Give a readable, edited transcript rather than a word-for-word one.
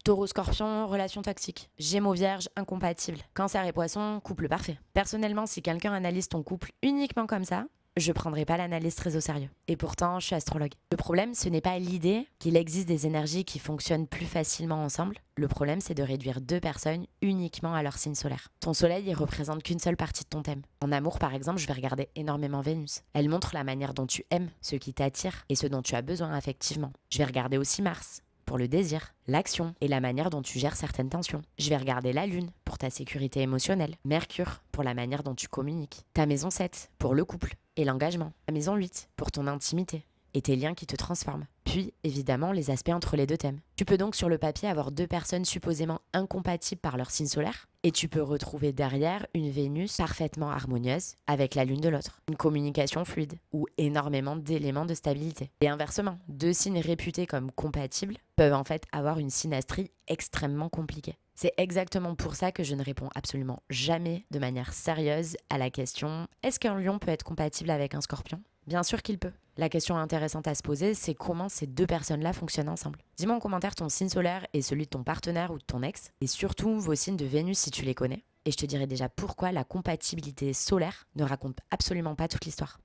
Taureau-Scorpion, relation toxique. Gémeaux-Vierge, incompatible. Cancer et Poisson, couple parfait. Personnellement, si quelqu'un analyse ton couple uniquement comme ça, je prendrai pas l'analyse très au sérieux. Et pourtant, je suis astrologue. Le problème, ce n'est pas l'idée qu'il existe des énergies qui fonctionnent plus facilement ensemble. Le problème, c'est de réduire deux personnes uniquement à leur signe solaire. Ton soleil, il représente qu'une seule partie de ton thème. En amour, par exemple, je vais regarder énormément Vénus. Elle montre la manière dont tu aimes, ce qui t'attire et ce dont tu as besoin affectivement. Je vais regarder aussi Mars pour le désir, l'action et la manière dont tu gères certaines tensions. Je vais regarder la Lune pour ta sécurité émotionnelle, Mercure pour la manière dont tu communiques, ta maison 7 pour le couple et l'engagement, ta maison 8 pour ton intimité et tes liens qui te transforment. Puis, évidemment, les aspects entre les deux thèmes. Tu peux donc sur le papier avoir deux personnes supposément incompatibles par leur signe solaire, et tu peux retrouver derrière une Vénus parfaitement harmonieuse avec la Lune de l'autre. Une communication fluide, ou énormément d'éléments de stabilité. Et inversement, deux signes réputés comme compatibles peuvent en fait avoir une synastrie extrêmement compliquée. C'est exactement pour ça que je ne réponds absolument jamais de manière sérieuse à la question « Est-ce qu'un lion peut être compatible avec un scorpion ?» Bien sûr qu'il peut. La question intéressante à se poser, c'est comment ces deux personnes-là fonctionnent ensemble. Dis-moi en commentaire ton signe solaire et celui de ton partenaire ou de ton ex, et surtout vos signes de Vénus si tu les connais. Et je te dirai déjà pourquoi la compatibilité solaire ne raconte absolument pas toute l'histoire.